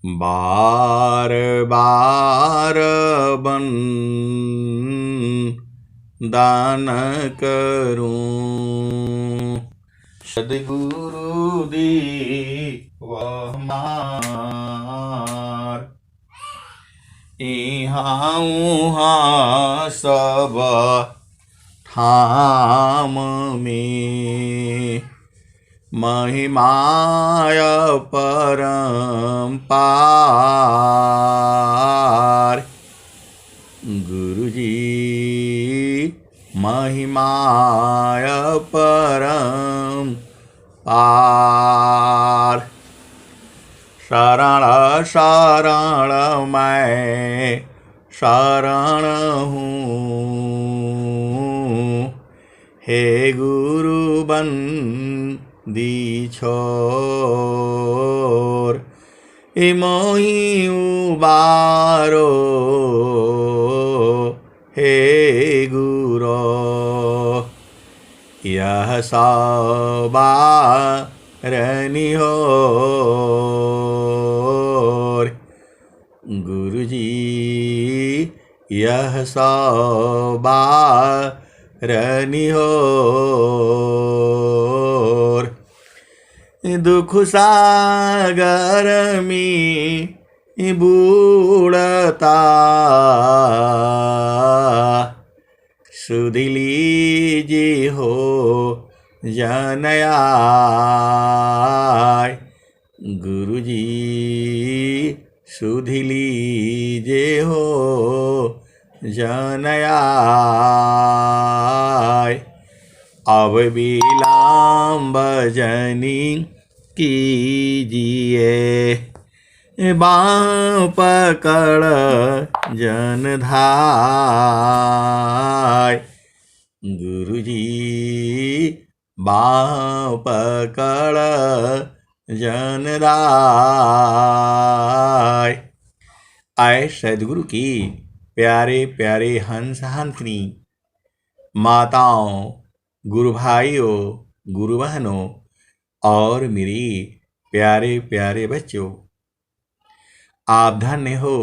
बार बार बन दान करूं, सद्गुरु दी वह मार। इहाँ उहाँ सब ठाम में महिमाय परम्पार। गुरुजी महिमाय परम्पार। शरण शरण मैं शरण हूँ, हे गुरु बंदी छोर। मोहि उबारो हे गुरो, यह सवारनि होर। गुरुजी यह सवारनि होर। दुख सागर में बूढ़ता सुध लीजिए हो जनयाय। गुरुजी सुध लीजिए हो जनयाय। अब विलम्ब जनि कीजिए, बाँह पकड़ जन धाय। गुरुजी बाँह पकड़ जन धाय। आए सद्गुरु की प्यारे प्यारे हंस हंसनी माताओं, गुरु भाइयों, गुरु बहनों और मेरी प्यारे प्यारे बच्चों, आप धन्य हो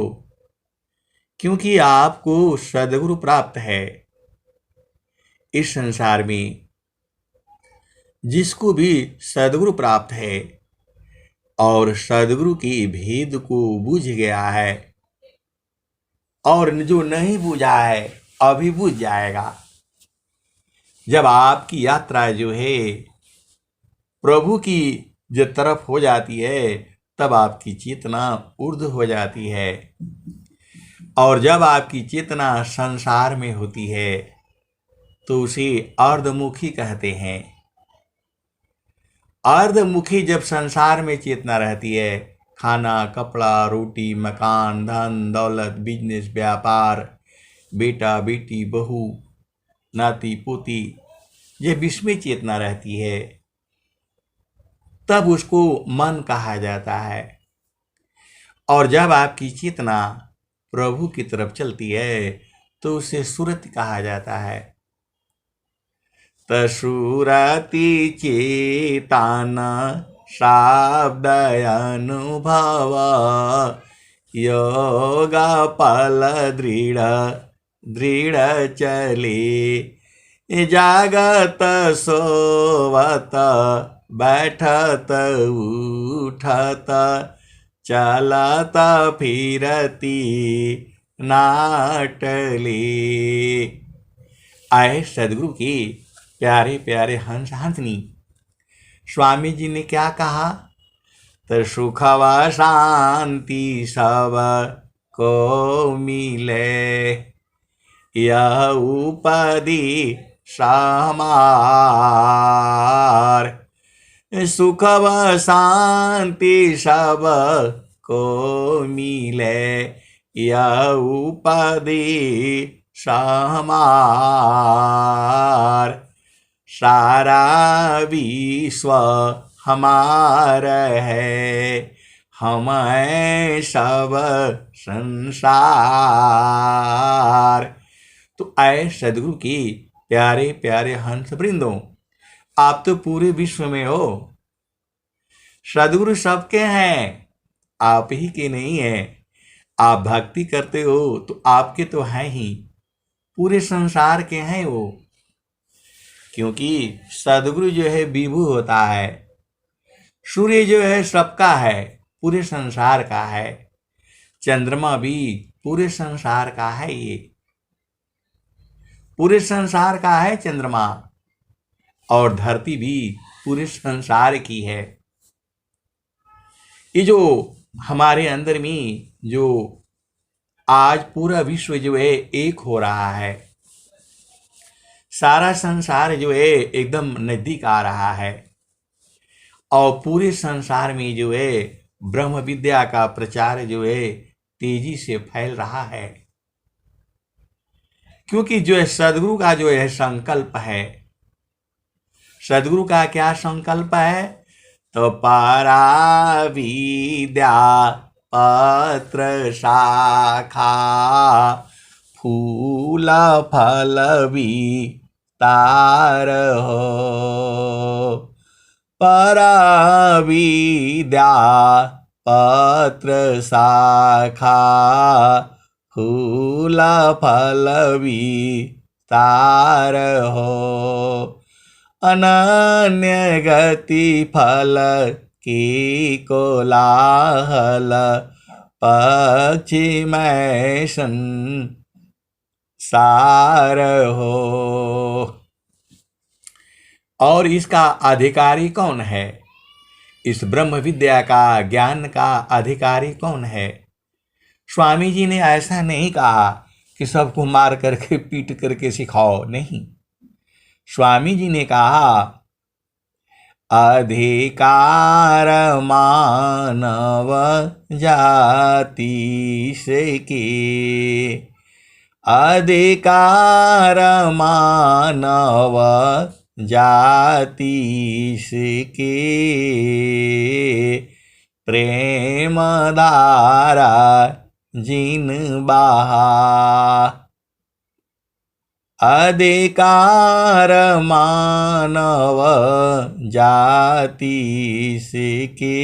क्योंकि आपको सद्गुरु प्राप्त है। इस संसार में जिसको भी सद्गुरु प्राप्त है और सद्गुरु की भेद को बूझ गया है, और जो नहीं बूझा है अभी बूझ जाएगा। जब आपकी यात्रा जो है प्रभु की जो तरफ हो जाती है, तब आपकी चेतना ऊर्ध्व हो जाती है। और जब आपकी चेतना संसार में होती है तो उसे अर्धमुखी कहते हैं। अर्धमुखी जब संसार में चेतना रहती है, खाना, कपड़ा, रोटी, मकान, धन दौलत, बिजनेस, व्यापार, बेटा बेटी, बहू, नाती पोती, ये विस्मय चेतना रहती है, तब उसको मन कहा जाता है। और जब आपकी चेतना प्रभु की तरफ चलती है तो उसे सुरति कहा जाता है। तसुरति चेतन शब्द अनुभव, योग पल दृढ़ दृढ़ चले। जागत सोवत बैठत उठत, चलत फिरती नाटले। आए सद्गुरु की प्यारे प्यारे हंस हंसनी, स्वामी जी ने क्या कहा? तो सुख व शांति सब को मिले, यह उपदी समार। सुख व शांति सब को मिले, यह उपदी समार। सारा विश्व हमारा है, हम हैं सब संसार। तो आए सद्गुरु की प्यारे प्यारे हंस वृंदों, आप तो पूरे विश्व में हो, सद्गुरु सबके हैं। आप ही के नहीं है। आप भक्ति करते हो तो आपके तो हैं ही, पूरे संसार के हैं वो। क्योंकि सदगुरु जो है विभु होता है, सूर्य जो है सबका है, पूरे संसार का है। चंद्रमा भी पूरे संसार का है, ये पूरे संसार का है चंद्रमा। और धरती भी पूरे संसार की है। ये जो हमारे अंदर में जो आज पूरा विश्व जो है एक हो रहा है, सारा संसार जो है एकदम नजदीक आ रहा है। और पूरे संसार में जो है ब्रह्म विद्या का प्रचार जो है तेजी से फैल रहा है। क्योंकि जो है सदगुरु का जो है संकल्प है। सदगुरु का क्या संकल्प है? तो पारा विद्या पत्र शाखा फूल फल विस्तार हो। पारा विद्या पत्र शाखा फूल फल विस्तार हो। अनन्य गति फल की कोलाहल पक्षी में संसार हो। और इसका अधिकारी कौन है? इस ब्रह्म विद्या का ज्ञान का अधिकारी कौन है? स्वामी जी ने ऐसा नहीं कहा कि सबको मार करके पीट करके सिखाओ, नहीं। स्वामी जी ने कहा अधिकार मानव जाति से के, अधिकार मानव जाति से के, प्रेम धारा जिन बहा। अधिकार मानव जाति से के,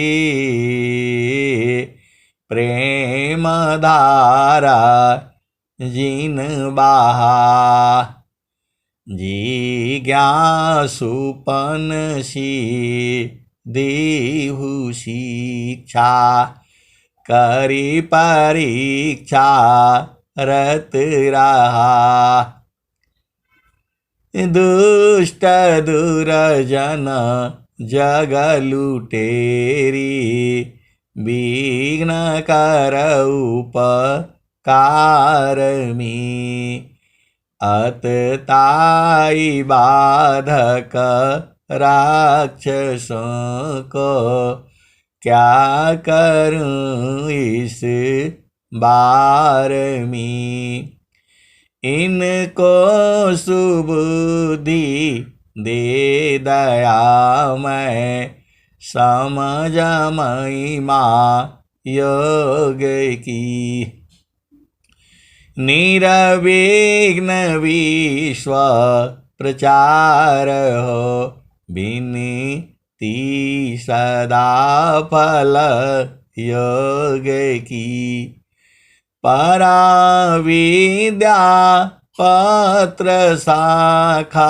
प्रेम धारा जिन बहा। जिज्ञासुपन सी देहु शिक्षा, करी परीक्षा रत रहा। दुष्ट दुर्जन जग लुटेरी, विघ्न कर उपकार में। अतताई बाधक राक्षसों को, क्या करूं इस बार में। इनको सुबुद्धि दे दयामय, समझ महिमा योग की। निरविघ्न विश्व प्रचार हो, विनती सदा फल योग की। परा विद्या पत्र शाखा,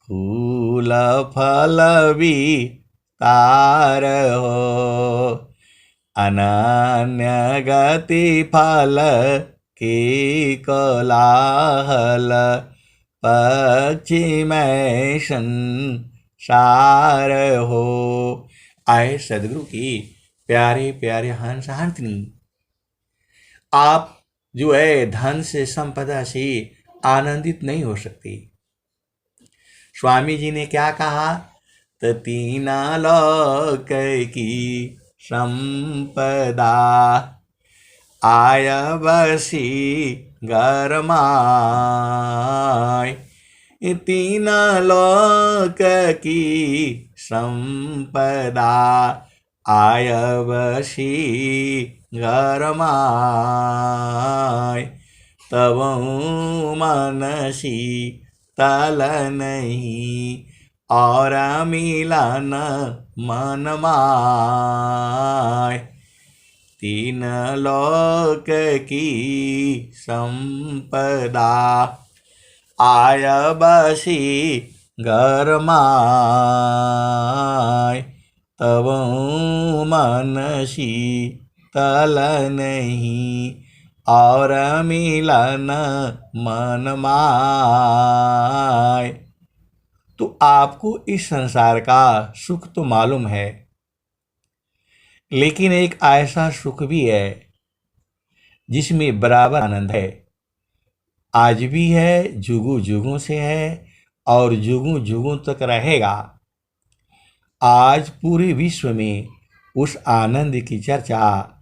फूल फल विस्तार हो। अनन्य गति फल की कोलाहल, पक्षी में संसार हो। आए सदगुरु की प्यारे प्यारे हंस हंसनी, आप जो है धन से संपदा से आनंदित नहीं हो सकते। स्वामी जी ने क्या कहा? तो तीना लोक की संपदा, आय बसी घर माय। तीन लोक की संपदा, आय बसी घर माय। तब मनसी तल नहीं, और मिलन मन माय। तीन लोक की संपदा। आय बसी घर माय, तब मन शीतल नहीं, और मिलन मन माय। तो आपको इस संसार का सुख तो मालूम है, लेकिन एक ऐसा सुख भी है जिसमें बराबर आनंद है। आज भी है, जुगों जुगों से है, और जुगों जुगों तक रहेगा। आज पूरे विश्व में उस आनंद की चर्चा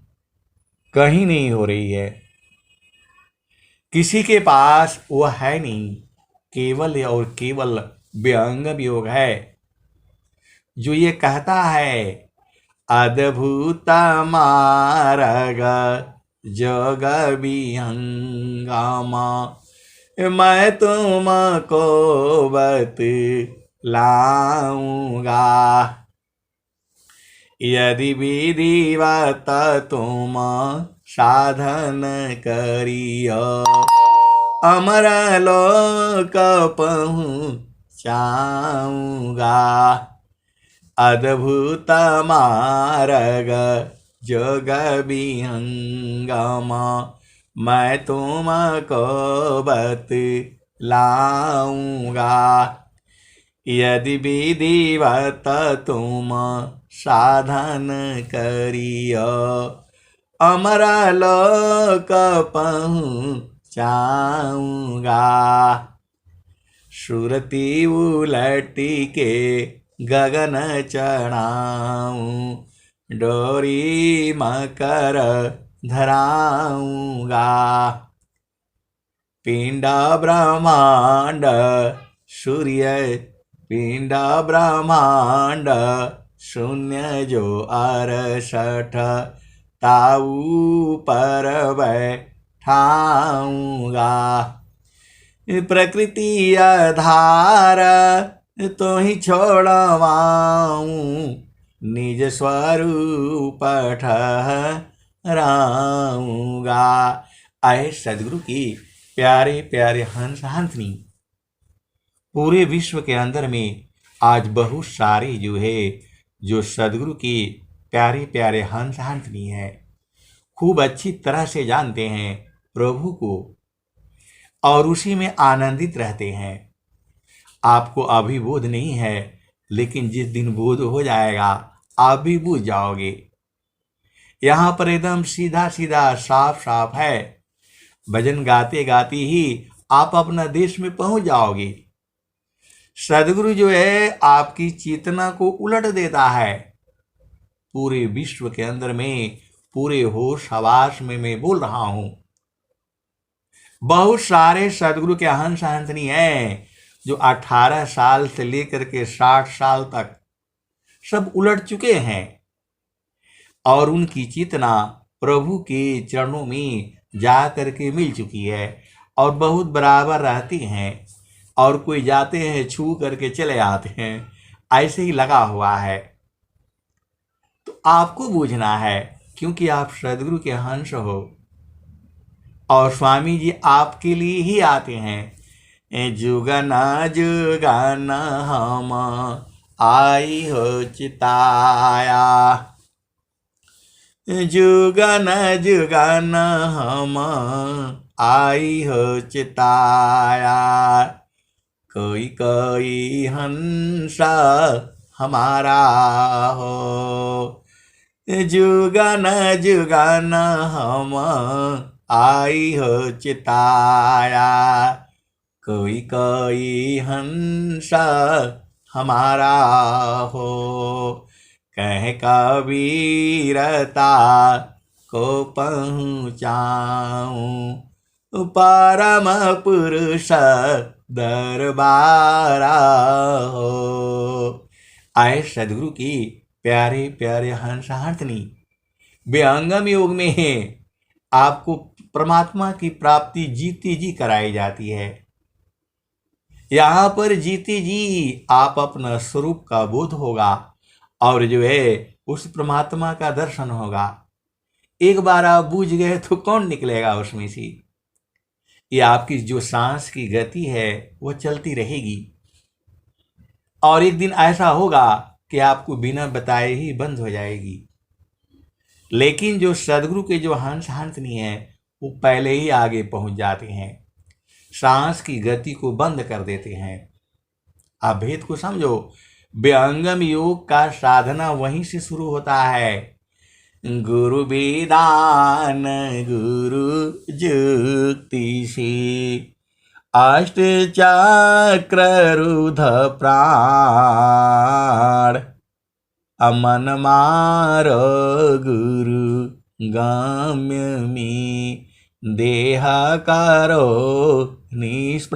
कहीं नहीं हो रही है। किसी के पास वो है नहीं, केवल और केवल व्यंग वियोग है, जो ये कहता है अद्भुत मार्ग जग विहंगमा, मैं तुमको बतलाऊंगा। यदि विधिवत तुम साधन करियो, अमर लोक पहुँचाऊंगा। अद्भुत मार्ग जग विहंगमा, मैं तुमको बतलाऊंगा। यदि विधिवत तुम साधन करियो, अमर लोक पहुँचाऊंगा। सुरती उलटी के गगन चढ़ाऊं, डोरी मकर धराऊंगा। पिंड ब्रह्मांड सूर्य, पिंड ब्रह्मांड शून्य जो 68, ताऊ पर बैठाऊंगा। प्रकृति आधार तो ही छोड़वाऊं, निज स्वरूप ठहराऊंगा। आए सदगुरु की प्यारे प्यारे हंस हंसनी, पूरे विश्व के अंदर में आज बहुत सारे जो सदगुरु की प्यारे प्यारे हंस हंसनी है, खूब अच्छी तरह से जानते हैं प्रभु को और उसी में आनंदित रहते हैं। आपको अभी बोध नहीं है, लेकिन जिस दिन बोध हो जाएगा आप भी बूझ जाओगे। यहाँ पर एकदम सीधा सीधा साफ साफ है, भजन गाते गाते ही आप अपना देश में पहुंच जाओगे। सदगुरु जो है आपकी चेतना को उलट देता है। पूरे विश्व के अंदर में पूरे होश हवास में मैं बोल रहा हूं, बहुत सारे सदगुरु के हंस हंसनी हैं जो 18 साल से लेकर के 60 साल तक सब उलट चुके हैं, और उनकी चेतना प्रभु के चरणों में जा करके मिल चुकी है और बहुत बराबर रहती हैं, और कोई जाते हैं छू करके चले आते हैं, ऐसे ही लगा हुआ है। तो आपको बूझना है, क्योंकि आप सदगुरु के हंस हो और स्वामी जी आपके लिए ही आते हैं। जुगना जुगना हम आई हो चिताया, जुगन जुगन हम आई हो चिताया, कोई कोई हंस हमारा हो। जुगन जुगन हम आई हो चिताया, कोई कोई हंस हमारा हो। कह कबीरता को पहुँचाऊं, परम पुरुष दरबारा हो। आए सदगुरु की प्यारे प्यारे हंस हंसनी, व्यंगम योग में आपको परमात्मा की प्राप्ति जीते जी कराई जाती है। यहाँ पर जीते जी आप अपना स्वरूप का बोध होगा और जो है उस परमात्मा का दर्शन होगा। एक बार आप बूझ गए तो कौन निकलेगा उसमें से। ये आपकी जो सांस की गति है वो चलती रहेगी, और एक दिन ऐसा होगा कि आपको बिना बताए ही बंद हो जाएगी। लेकिन जो सदगुरु के जो हंस हंसनी है वो पहले ही आगे पहुंच जाते हैं, सांस की गति को बंद कर देते हैं। आप भेद को समझो। व्यंगम योग का साधना वहीं से शुरू होता है। गुरु विदान गुरु जुक्ति से, अष्ट चक्र रुध प्राण, अमन मार गुरु गम्य में, देह करो निष्प्राण।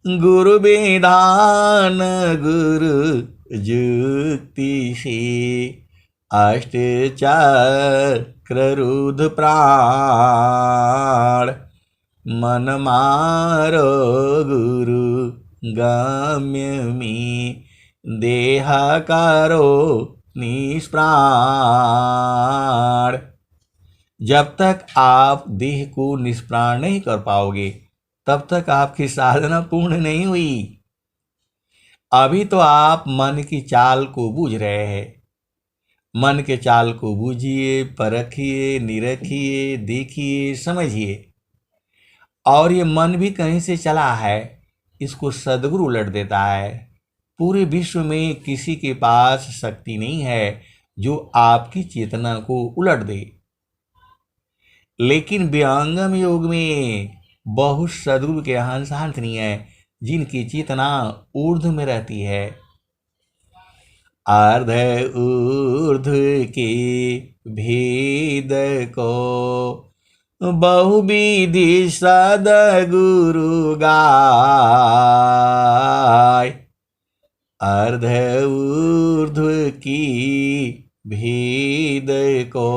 गुरु विधान गुरु जुक्ति से, अष्ट चक्र रुध प्राण, मन मारो गुरु गम्य में, देह करो निष्प्राण। जब तक आप देह को निष्प्राण नहीं कर पाओगे तब तक आपकी साधना पूर्ण नहीं हुई। अभी तो आप मन की चाल को बूझ रहे हैं। मन के चाल को बूझिए, परखिए, निरखिए, देखिए, समझिए। और ये मन भी कहीं से चला है, इसको सदगुरु उलट देता है। पूरे विश्व में किसी के पास शक्ति नहीं है जो आपकी चेतना को उलट दे। लेकिन व्यंगम योग में बहुत सदगुरु के हंस हंसनी है जिनकी चेतना ऊर्ध्व में रहती है। अर्ध ऊर्ध्व के भेद को बहुविधि सदगुरु गाय, अर्ध ऊर्ध्व की भेद को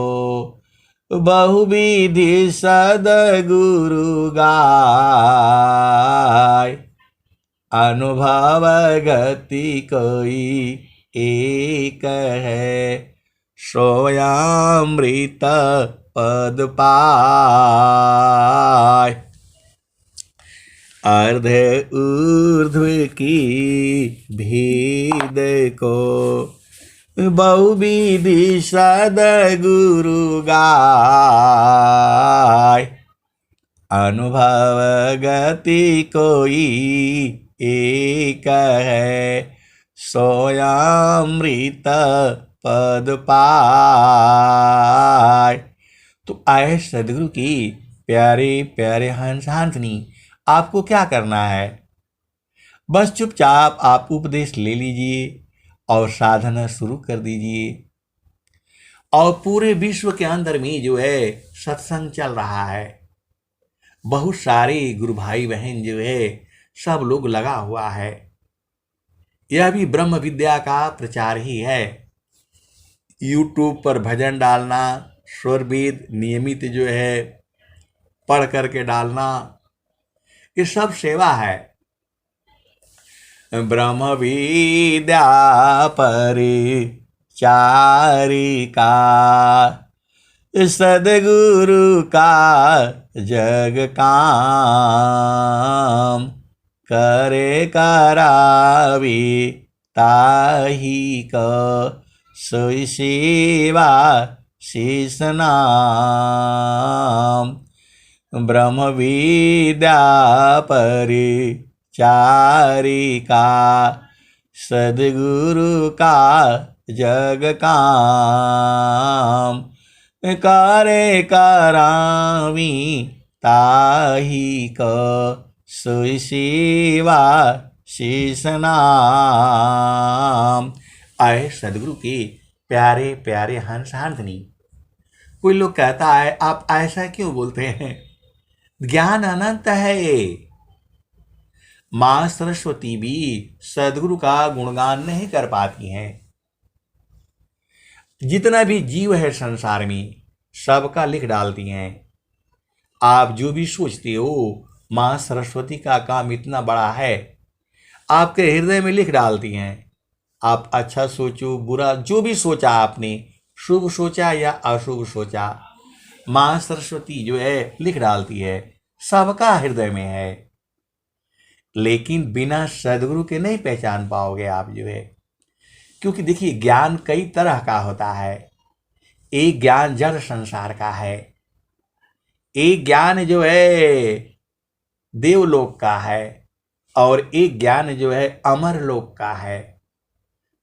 बहुविधि सदगुरु गाय। अनुभव गति कोई एक है, सोयामृत पद पाय। अर्ध ऊर्ध्व की भेद को बहुविधि सदगुरु गाय। अनुभव गति कोई एक है, सोयामृत पद पाय। तो आए सदगुरु की प्यारे प्यारे हंस हंसनी, आपको क्या करना है? बस चुपचाप आप उपदेश ले लीजिए और साधना शुरू कर दीजिए। और पूरे विश्व के अंदर में जो है सत्संग चल रहा है। बहुत सारे गुरु भाई बहन जो है सब लोग लगा हुआ है। यह भी ब्रह्म विद्या का प्रचार ही है। यूट्यूब पर भजन डालना, स्वर वेद नियमित जो है पढ़ करके डालना, ये सब सेवा है। ब्रह्म विद्या परिचारिका, सदगुरु का जग काम, करे करावी ताही को सोई सेवा शेष नाम। ब्रह्म विद्या परिचारिका, सदगुरु का जग काम, करे करावी ताही को सोई सेवा शेष नाम। आए सदगुरु के प्यारे प्यारे हंस हंसनी। कोई लोग कहता है आप ऐसा क्यों बोलते हैं? ज्ञान अनंत है। मां सरस्वती भी सदगुरु का गुणगान नहीं कर पाती हैं। जितना भी जीव है संसार में सबका लिख डालती हैं। आप जो भी सोचते हो मां सरस्वती का काम इतना बड़ा है, आपके हृदय में लिख डालती हैं। आप अच्छा सोचो, बुरा जो भी सोचा आपने, शुभ सोचा या अशुभ सोचा, माँ सरस्वती जो है लिख डालती है, सबका हृदय में है। लेकिन बिना सदगुरु के नहीं पहचान पाओगे आप जो है। क्योंकि देखिए, ज्ञान कई तरह का होता है। एक ज्ञान जड़ संसार का है, एक ज्ञान जो है देवलोक का है, और एक ज्ञान जो है अमर लोक का है।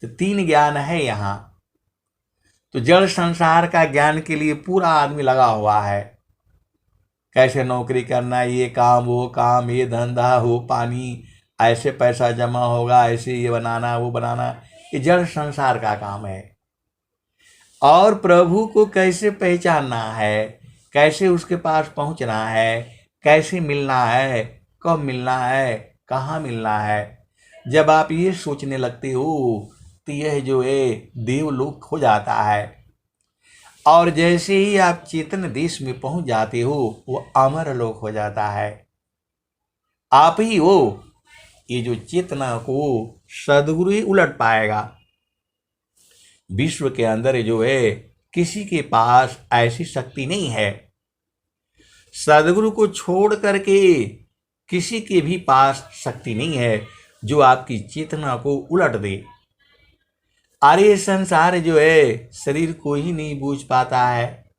तो तीन ज्ञान है यहाँ। तो जड़ संसार का ज्ञान के लिए पूरा आदमी लगा हुआ है, कैसे नौकरी करना, ये काम वो काम, ये धंधा हो पानी, ऐसे पैसा जमा होगा, ऐसे ये बनाना वो बनाना, ये जड़ संसार का काम है। और प्रभु को कैसे पहचानना है, कैसे उसके पास पहुंचना है, कैसे मिलना है, कब मिलना है, कहाँ मिलना है, जब आप ये सोचने लगते हो तो यह जो है देवलोक हो जाता है। और जैसे ही आप चेतन देश में पहुंच जाते हो, वो अमर लोक हो जाता है। आप ही हो, ये जो चेतना को सदगुरु ही उलट पाएगा। विश्व के अंदर जो है किसी के पास ऐसी शक्ति नहीं है, सदगुरु को छोड़ करके किसी के भी पास शक्ति नहीं है जो आपकी चेतना को उलट दे। अरे संसार जो है शरीर को ही नहीं बूझ पाता है,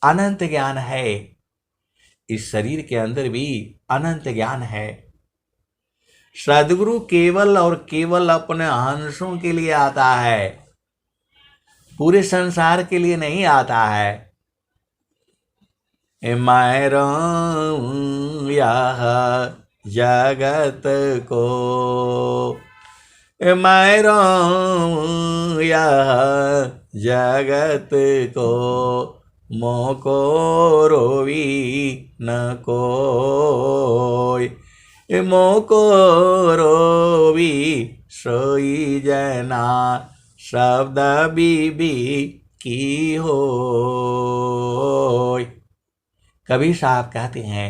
अनंत ज्ञान है। इस शरीर के अंदर भी अनंत ज्ञान है। सदगुरु केवल और केवल अपने हंसों के लिए आता है, पूरे संसार के लिए नहीं आता है। मैं रहूं यह जगत को, मैं रहूं यह जगत को, मोको रोवी न कोई, मोको रोवी सोई जना, शब्द बीबी की हो। कबीर साहब कहते हैं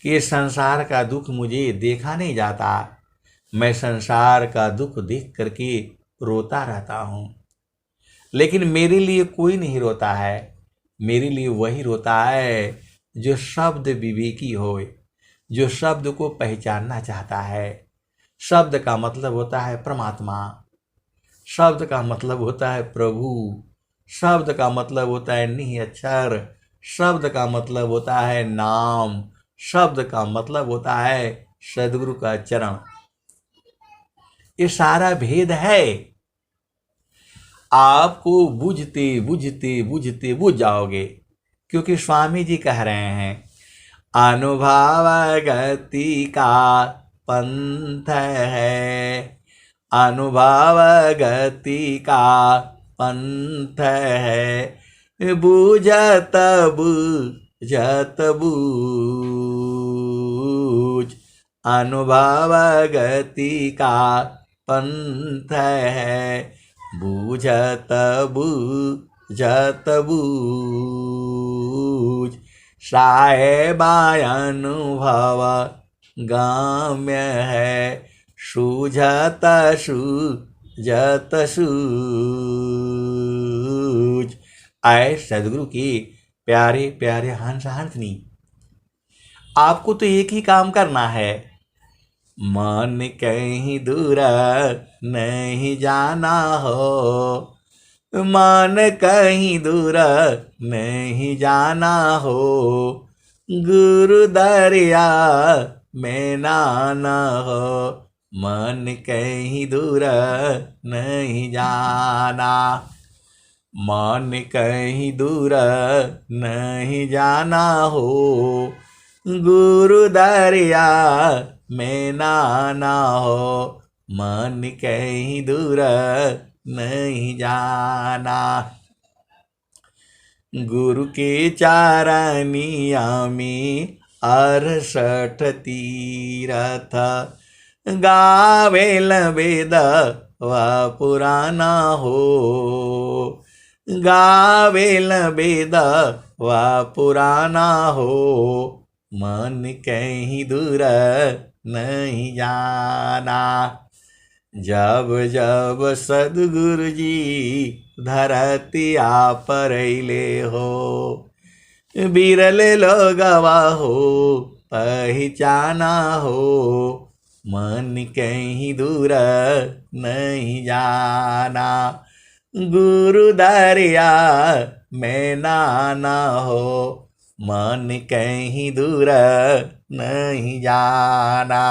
कि संसार का दुख मुझे देखा नहीं जाता, मैं संसार का दुख देख करके रोता रहता हूँ। लेकिन मेरे लिए कोई नहीं रोता है, मेरे लिए वही रोता है जो शब्द विवेकी हो, जो शब्द को पहचानना चाहता है। शब्द का मतलब होता है परमात्मा, शब्द का मतलब होता है प्रभु, शब्द का मतलब होता है निरक्षर, शब्द का मतलब होता है नाम, शब्द का मतलब होता है सदगुरु का चरण। ये सारा भेद है। आपको बुझते बुझते बुझते बुझ जाओगे, क्योंकि स्वामी जी कह रहे हैं अनुभव गति का पंथ है, अनुभव गति का पंथ है, बूझत बूझत बूझ, अनुभव गति का पंथ है, बूझत बूझत बूझ, साहेबा अनुभव गाम्य है, सूझत सूझत सूझ। आए सदगुरु की प्यारे प्यारे हंस हंसनी, आपको तो एक ही काम करना है, मन कहीं दूर नहीं जाना हो, मन कहीं दूर नहीं जाना हो, गुरु दरिया में नाना हो, मन कहीं दूर नहीं जाना, मन कहीं दूर नहीं जाना हो, गुरु दरिया में नाना हो, मन कहीं दूर नहीं जाना। गुरु के चारनिया में 68 तीरथ, गावेल वेद व पुराना हो, गावेल वेद व पुराना हो, मन कहीं दूर नहीं जाना, जब जब सद्गुरु जी धरतिया पर अइले हो, बिरले लोगवा हो पहचाना हो, मन कहीं दूर नहीं जाना। गुरु दरिया में नाना हो, मन कहीं दूर नहीं जाना।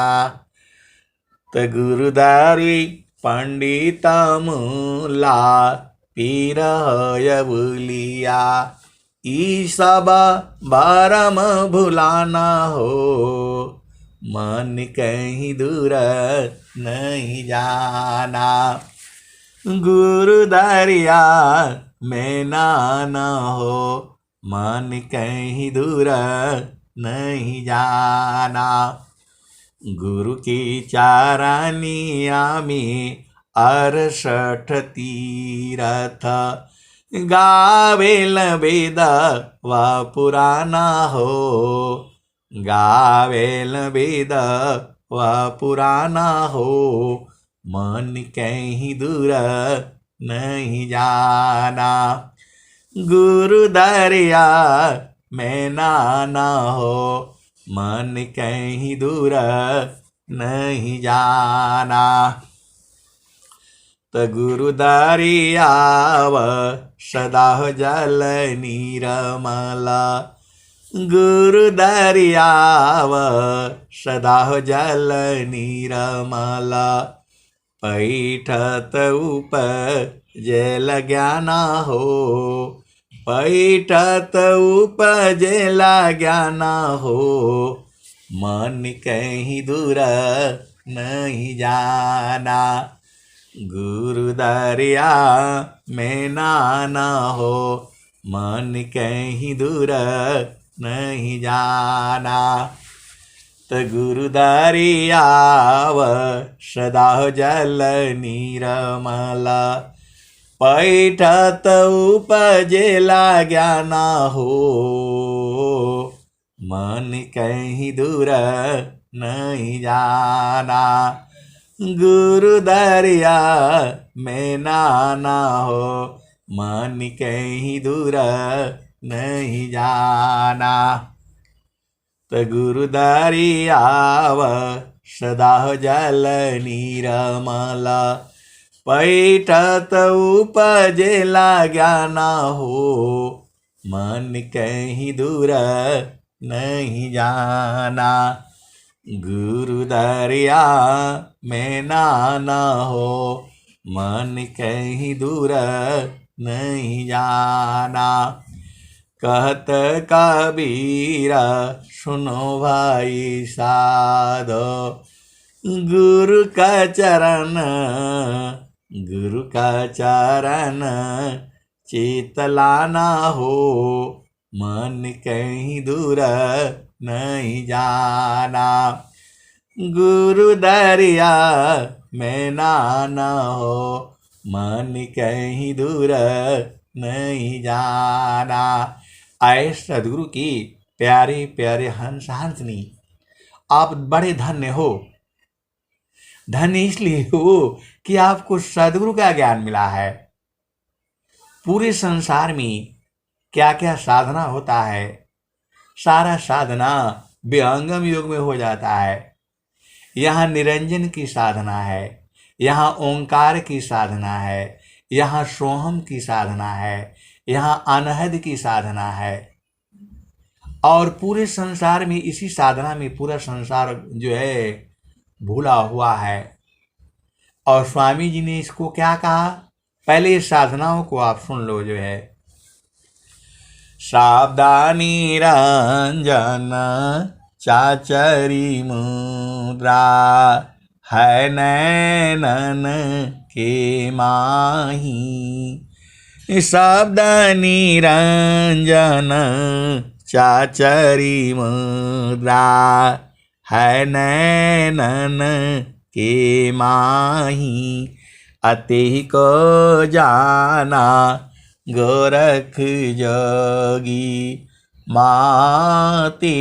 त गुरुदारी पंडित मूला पीर बुलिया, ई सब बारम भुलाना हो, मन कहीं दूर नहीं जाना। गुरु दरिया में नाना हो, मन कहीं दूर नहीं जाना। गुरु की चारानिया में 68 तीरथ, गावेल वेद व पुराना हो, गावेल वेद व पुराना हो, मन कहीं दूर नहीं जाना। गुरु दरिया में नाना हो, मन कहीं दूर नहीं जाना। त गुरु दरियाव सदा जल निर्मल, गुरु दरियाव सदा जल निर्मल, पैठत उपजेल ज्ञाना हो, पैठत उपजेला ज्ञाना हो, मन कहीं दूर नहीं जाना। गुरु दरिया में नाना हो, मन कहीं दूर नहीं जाना। त गुरु दरियाव सदा जल निर्मल, पैठत उपजेला ज्ञाना हो, मन कहीं दूर नहीं जाना। गुरु दरिया में नाना हो, मन कहीं दूर नहीं जाना। त गुरु दरियाव सदा जल निर्मल, पैठत उपजेला ज्ञाना हो, मन कहीं दूर नहीं जाना। गुरु दरिया में नाना हो, मन कहीं दूर नहीं जाना। कहत कबीर सुनो भाई साधो, गुरु का चरण, गुरु का चरण चित लाना हो, मन कहीं दूर नहीं जाना। गुरु दरिया में नाना हो, मन कहीं दूर नहीं जाना। आए सदगुरु की प्यारे प्यारे हंस हंसनी, आप बड़े धन्य हो। धन्य इसलिए हो कि आपको सदगुरु का ज्ञान मिला है। पूरे संसार में क्या क्या साधना होता है, सारा साधना विहंगम योग में हो जाता है। यहाँ निरंजन की साधना है, यहाँ ओंकार की साधना है, यहाँ सोहम की साधना है, यहाँ अनहद की साधना है। और पूरे संसार में इसी साधना में पूरा संसार जो है भूला हुआ है। और स्वामी जी ने इसको क्या कहा, पहले इस साधनाओं को आप सुन लो। जो है सावधानी रंजन चाचरी मुद्रा, है नैनन के माही। सावधानी रंजन चाचरी मुद्रा, है नैनन के माही। अति को जाना गोरख जोगी, माती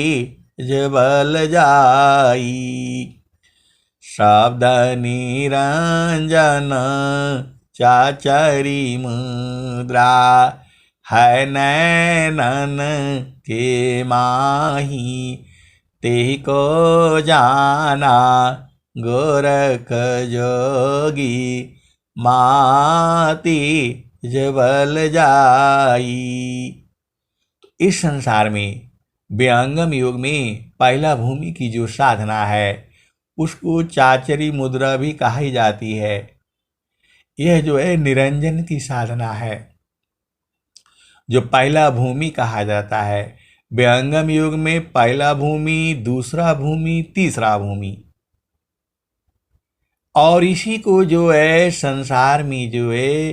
जबल जाई। शब्द निरंजन चाचरी मुद्रा है नैनन के माही तेहि को जाना गोरख जोगी माती जबल जाई। इस संसार में व्यंगम योग में पहला भूमि की जो साधना है उसको चाचरी मुद्रा भी कही जाती है। यह जो है निरंजन की साधना है, जो पहला भूमि कहा जाता है। व्यंगम योग में पहला भूमि, दूसरा भूमि, तीसरा भूमि, और इसी को जो है संसार में जो है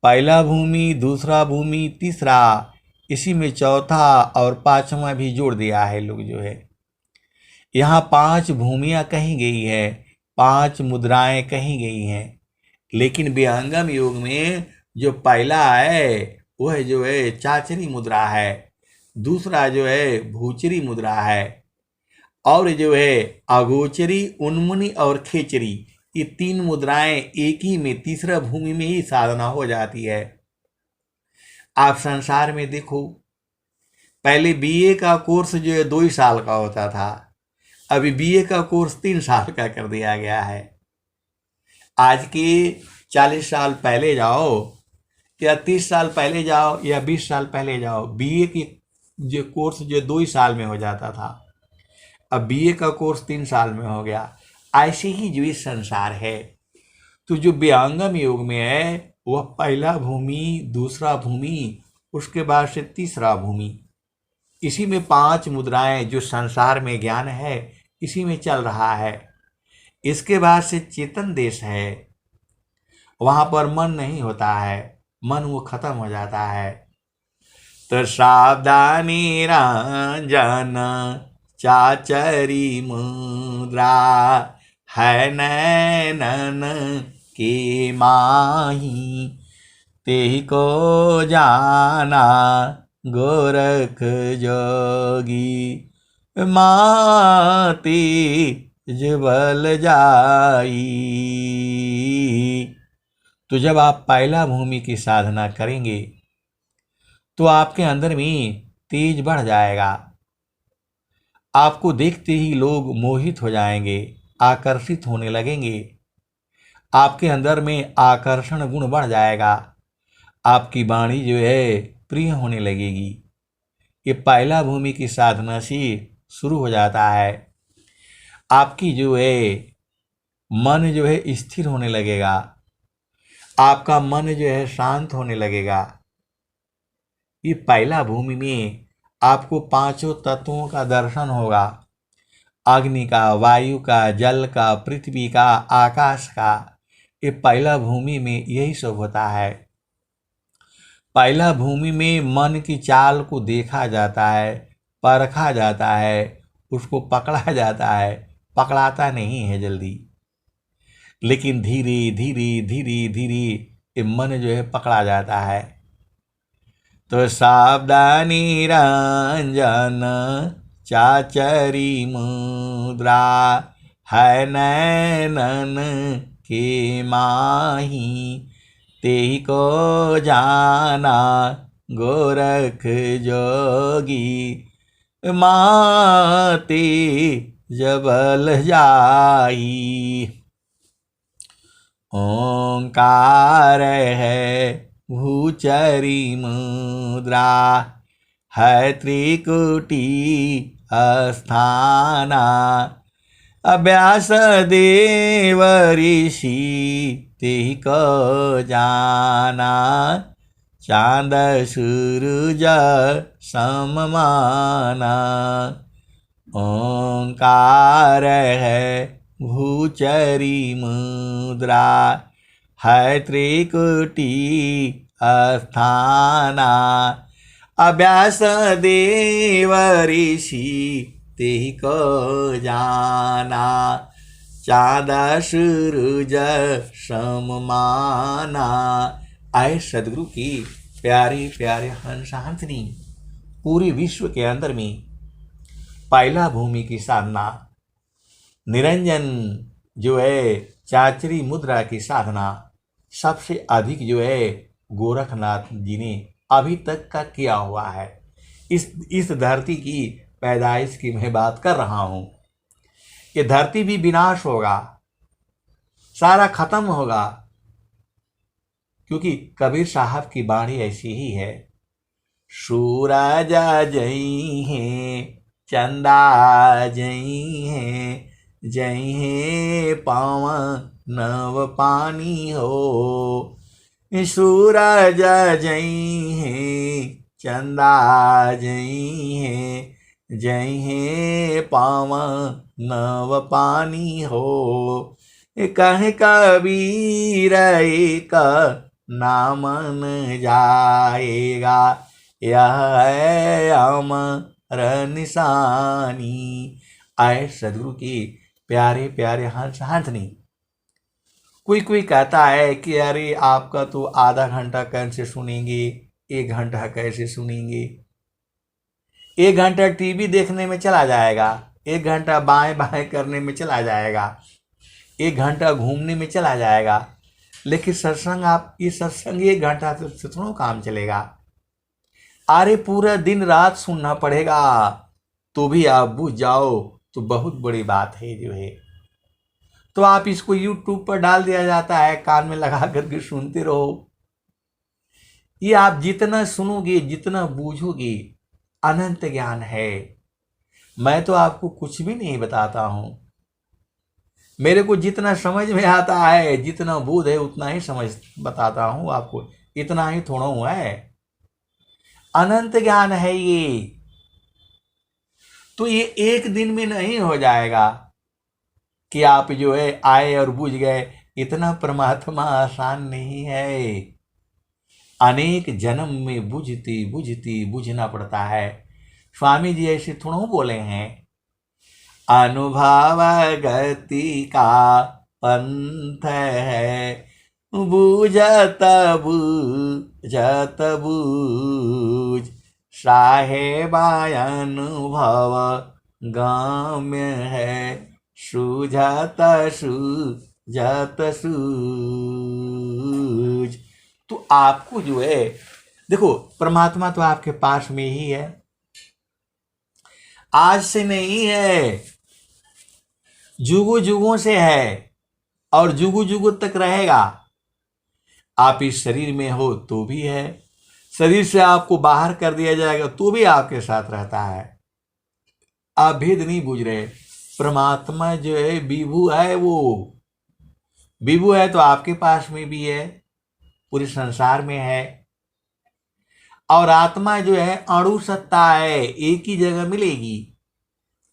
पहला भूमि, दूसरा भूमि, तीसरा, इसी में चौथा और पांचवा भी जोड़ दिया है लोग जो है। यहाँ 5 भूमियाँ कही गई है, 5 मुद्राएं कही गई हैं, लेकिन विहंगम योग में जो पहला है वह जो है चाचरी मुद्रा है, दूसरा जो है भूचरी मुद्रा है, और जो है अगोचरी, उन्मुनी और खेचरी, ये 3 मुद्राएं एक ही में, तीसरा भूमि में ही साधना हो जाती है। आप संसार में देखो, पहले बीए का कोर्स जो है 2 ही साल का होता था, अभी बीए का कोर्स 3 साल का कर दिया गया है। आज के 40 साल पहले जाओ या 30 साल पहले जाओ या 20 साल पहले जाओ, बीए की जो कोर्स जो 2 ही साल में हो जाता था, अब बीए का कोर्स 3 साल में हो गया। ऐसे ही जो इस संसार है, तो जो व्यंगम योग में है वह पहला भूमि, दूसरा भूमि, उसके बाद से तीसरा भूमि, इसी में 5 मुद्राएं जो संसार में ज्ञान है इसी में चल रहा है। इसके बाद से चेतन देश है, वहां पर मन नहीं होता है, मन वो खत्म हो जाता है। तो सावधानी रंजन चाचरी मुद्रा है नैनन के माही तेहि को जाना गोरख जोगी माती जबल जाई। तो जब आप पहला भूमि की साधना करेंगे तो आपके अंदर में तेज बढ़ जाएगा, आपको देखते ही लोग मोहित हो जाएंगे, आकर्षित होने लगेंगे, आपके अंदर में आकर्षण गुण बढ़ जाएगा, आपकी वाणी जो है प्रिय होने लगेगी। ये पहला भूमि की साधना से शुरू हो जाता है। आपकी जो है मन जो है स्थिर होने लगेगा, आपका मन जो है शांत होने लगेगा। ये पहला भूमि में आपको 5 तत्वों का दर्शन होगा, अग्नि का, वायु का, जल का, पृथ्वी का, आकाश का। ये पहला भूमि में यही सब होता है। पहला भूमि में मन की चाल को देखा जाता है, परखा जाता है, उसको पकड़ा जाता है, पकड़ाता नहीं है जल्दी, लेकिन धीरे धीरे धीरे धीरे ये मन जो है पकड़ा जाता है। तो सावधानी रंजन चाचरी मुद्रा है नैनन के माही तेहि को जाना गोरख जोगी माती जबल जाई। ओंकार है भूचरी मुद्रा है त्रिकुटी अस्थाना अभ्यास देव ऋषि तेहि को जाना चांद सूरज सममाना। ओंकार है भूचरी मुद्रा है त्रिकुटी अस्थाना अभ्यास देव ऋषि तेहि को जाना चाँद सूरज सममाना। आए सदगुरु की प्यारे प्यारे हंस हंसनी, पूरे विश्व के अंदर में पहला भूमि की साधना निरंजन जो है चाचरी मुद्रा की साधना सबसे अधिक जो है गोरखनाथ जी ने अभी तक का किया हुआ है। इस धरती की पैदाइश की मैं बात कर रहा हूं। ये धरती भी विनाश होगा, सारा खत्म होगा, क्योंकि कबीर साहब की बाणी ऐसी ही है। सूरज जई है, चंदा जई है, जई है पावन नव पानी हो। सूरज जई है, चंदा जई है, जई है पावन नव पानी हो। कहे कबीर एक नाम न जाएगा, यह है अमर निशानी। आए सदगुरु की प्यारे प्यारे हंस हंसनी। कोई कहता है कि अरे आपका तो आधा घंटा कैसे सुनेंगे, 1 घंटा कैसे सुनेंगे। 1 घंटा टीवी देखने में चला जाएगा, 1 घंटा बाएं बाएं करने में चला जाएगा, 1 घंटा घूमने में चला जाएगा। लेकिन सत्संग, आप ये सत्संग 1 घंटा से थोड़ा काम चलेगा। अरे पूरा दिन रात सुनना पड़ेगा, तो भी आप बुझ जाओ तो बहुत बड़ी बात है जो है। तो आप इसको YouTube पर डाल दिया जाता है, कान में लगा करके सुनते रहो। ये आप जितना सुनोगे, जितना बूझोगे, अनंत ज्ञान है। मैं तो आपको कुछ भी नहीं बताता हूं। मेरे को जितना समझ में आता है, जितना बोध है, उतना ही समझ बताता हूं आपको। इतना ही थोड़ा हुआ है, अनंत ज्ञान है ये। तो ये एक दिन में नहीं हो जाएगा कि आप जो है आए और बुझ गए। इतना परमात्मा आसान नहीं है, अनेक जन्म में बुझती बुझती बुझना पड़ता है। स्वामी जी ऐसे थोड़ा बोले हैं, अनुभव गति का पंथ है, बूझत बूझत बूझ, साहेबा अनुभव गाम्य है, सूझत सूझत सूझ। तो आपको जो है, देखो परमात्मा तो आपके पास में ही है, आज से नहीं है, जुगों जुगों से है और जुगों जुगों तक रहेगा। आप इस शरीर में हो तो भी है, शरीर से आपको बाहर कर दिया जाएगा तो भी आपके साथ रहता है। आप भेद नहीं बूझ रहे। परमात्मा जो है विभु है, वो विभु है तो आपके पास में भी है, पूरे संसार में है। और आत्मा जो है अणु सत्ता है, एक ही जगह मिलेगी।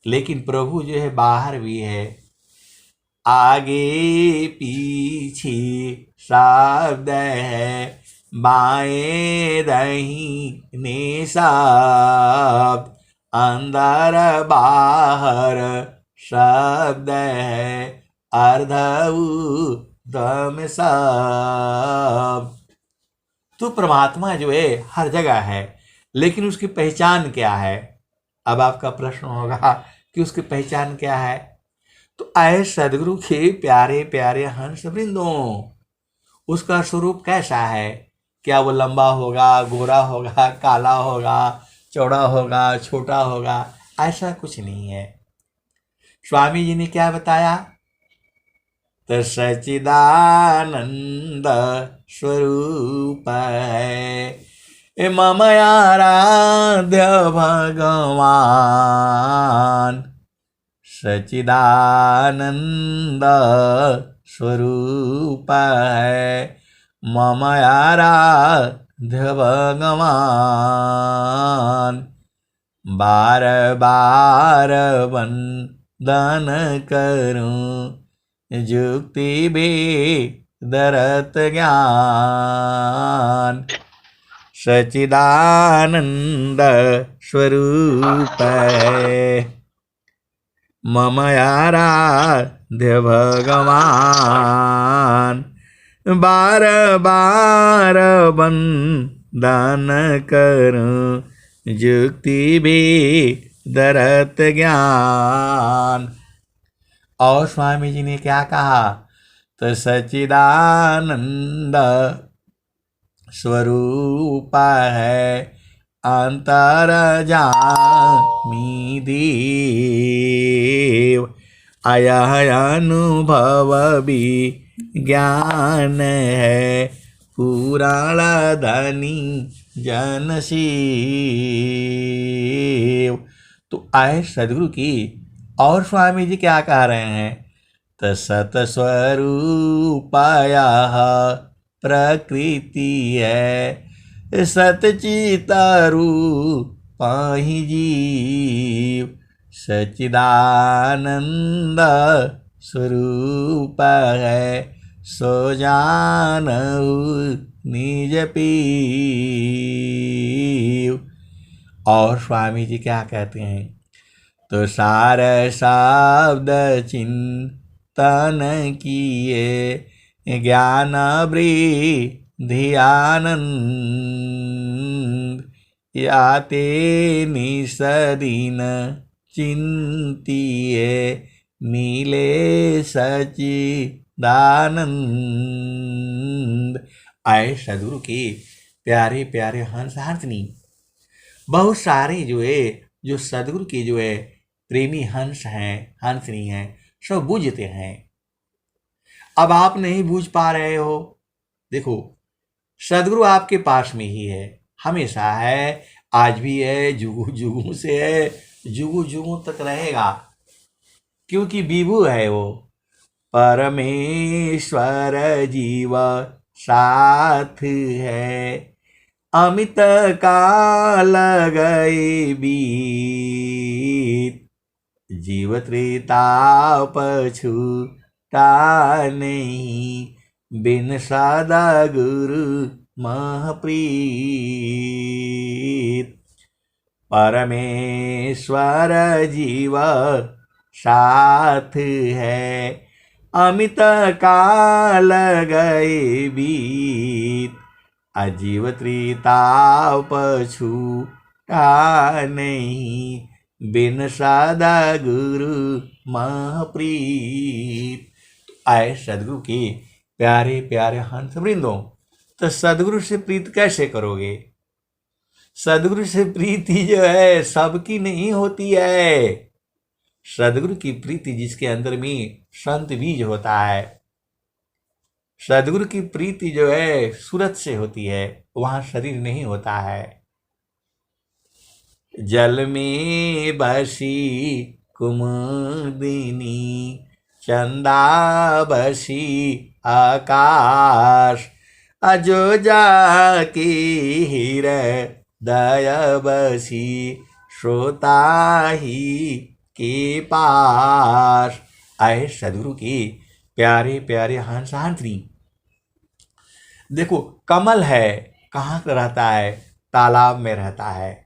लेकिन प्रभु जो है बाहर भी है, आगे पीछे शब्द है, बाएं दाहिने शब्द, अंदर बाहर शब्द है, अर्ध उद्धम शब्द। तो परमात्मा जो है हर जगह है, लेकिन उसकी पहचान क्या है? अब आपका प्रश्न होगा कि उसकी पहचान क्या है। तो आए सदगुरु के प्यारे प्यारे हंस वृंदों, उसका स्वरूप कैसा है? क्या वो लंबा होगा, गोरा होगा, काला होगा, चौड़ा होगा, छोटा होगा? ऐसा कुछ नहीं है। स्वामी जी ने क्या बताया? तो सच्चिदानंद स्वरूप है मम आराध्य भगवान, सच्चिदानंद स्वरूप है मम आराध्य भगवान। बार बार वंदन करूं, जुक्ति बेदरत ज्ञान, सच्चिदानंद स्वरूप है मम आराध्य भगवान। बार बार वंदन करूं, जुक्ति बेदरत ज्ञान। और स्वामी जी ने क्या कहा? तो सच्चिदानंद स्वरूप है अंतर जामी देव। अयह अनुभव भी ज्ञान है पुराण धनी जन शिव। तो आए सदगुरु की। और स्वामी जी क्या कह रहे हैं? तो सतस्वरूपाया प्रकृति है सतचितारू पाही जीव। सच्चिदानंद स्वरूप है सो जानहु निज पीव। और स्वामी जी क्या कहते हैं? तो सार शब्द चिंतन किए ज्ञान वृद्धि आनंद। याते निसदीन चिंतिए मिले सच्चिदानंद। आए सदगुरु के प्यारे प्यारे हंसनी। बहुत सारे जो है जो सदगुरु के जो है प्रेमी हंस हैं, हंसनी हैं, सब बूझते हैं। अब आप नहीं बूझ पा रहे हो। देखो, सदगुरु आपके पास में ही है, हमेशा है, आज भी है, जुगू जुगू से है, जुगू जुगू तक रहेगा, क्योंकि विभु है वो। परमेश्वर जीव साथ है अमित काल गए बीत। जीव त्रिताप छूटा नहीं बिन सदा गुरु महप्रीत। परमेश्वर जीव साथ है अमित काल गए बीत। अजीव त्रिताप छूटा नहीं बिन सदा गुरु महप्रीत। आए सदगुरु के प्यारे प्यारे हंस वृंदों। तो सदगुरु से प्रीत कैसे करोगे? सदगुरु से प्रीति जो है सबकी नहीं होती है। सदगुरु की प्रीति जिसके अंदर में संत बीज होता है, सदगुरु की प्रीति जो है सूरत से होती है, वहां शरीर नहीं होता है। जल में बसी कुमुदिनी चंदा बसी आकाश। अजो जाकी हृदय बसी श्रोता ही के पास। आए सदगुरु की प्यारे प्यारे हंस हंसनी। देखो, कमल है कहाँ रहता है? तालाब में रहता है।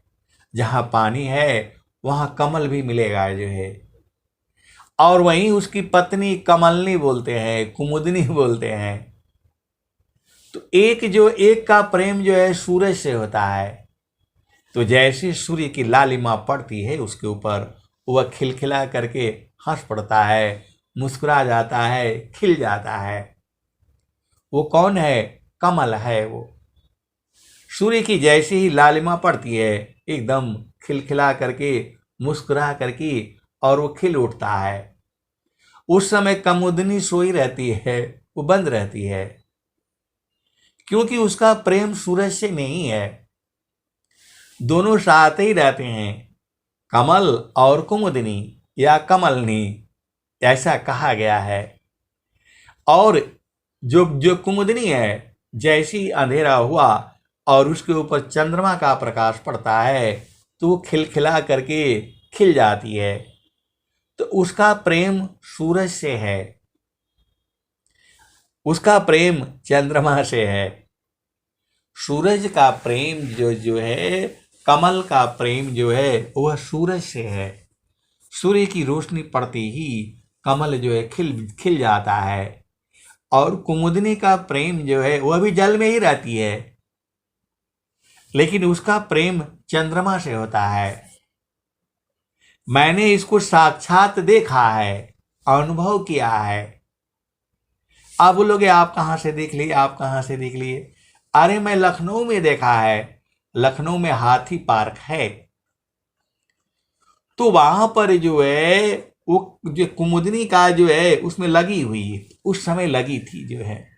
जहाँ पानी है वहाँ कमल भी मिलेगा जो है। और वहीं उसकी पत्नी कमलनी बोलते हैं, कुमुदनी बोलते हैं। तो एक का प्रेम जो है सूरज से होता है। तो जैसे सूर्य की लालिमा पड़ती है उसके ऊपर, वह खिलखिला करके हंस पड़ता है, मुस्कुरा जाता है, खिल जाता है। वो कौन है? कमल है वो। सूर्य की जैसे ही लालिमा पड़ती है, एकदम खिलखिला करके, मुस्कुरा करके, और वो खिल उठता है। उस समय कुमुदनी सोई रहती है, वो बंद रहती है, क्योंकि उसका प्रेम सूरज से नहीं है। दोनों साथ ही रहते हैं, कमल और कुमुदनी या कमलनी, ऐसा कहा गया है। और जो कुमुदनी है, जैसी अंधेरा हुआ और उसके ऊपर चंद्रमा का प्रकाश पड़ता है तो वो खिलखिला करके खिल जाती है। तो उसका प्रेम सूरज से है, उसका प्रेम चंद्रमा से है। सूरज का प्रेम जो है, कमल का प्रेम जो है वह सूरज से है। सूर्य की रोशनी पड़ती ही कमल जो है खिल जाता है। और कुमुदनी का प्रेम जो है वह भी जल में ही रहती है, लेकिन उसका प्रेम चंद्रमा से होता है। मैंने इसको साक्षात देखा है, अनुभव किया है। आप बोलोगे आप कहाँ से देख लिए, आप कहाँ से देख लिए? अरे मैं लखनऊ में देखा है। लखनऊ में हाथी पार्क है, तो वहां पर जो है वो जो कुमुदनी का जो है उसमें लगी हुई है, उस समय लगी थी जो है।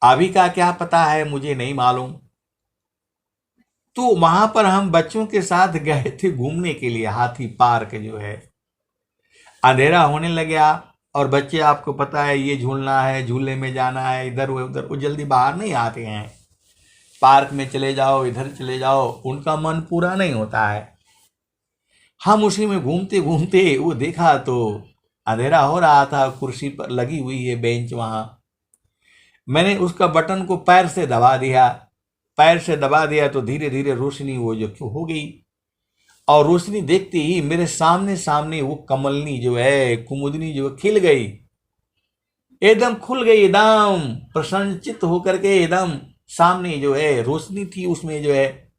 अभी का क्या पता है, मुझे नहीं मालूम। तो वहां पर हम बच्चों के साथ गए थे घूमने के लिए, हाथी पार्क जो है। अंधेरा होने लगा और बच्चे, आपको पता है ये झूलना है, झूले में जाना है, इधर उधर, वो जल्दी बाहर नहीं आते हैं। पार्क में चले जाओ, इधर चले जाओ, उनका मन पूरा नहीं होता है। हम उसी में घूमते घूमते वो देखा तो अंधेरा हो रहा था, कुर्सी पर लगी हुई है बेंच वहां। मैंने उसका बटन को पैर से दबा दिया। पैर से दबा दिया तो धीरे धीरे रोशनी वो जो हो गई, और रोशनी देखते ही मेरे सामने सामने वो कमलनी जो है, कुमुदनी जो खिल गई, एकदम खुल गई, एकदम प्रसन्नचित्त होकर के एकदम सामने जो है रोशनी थी उसमें जो है।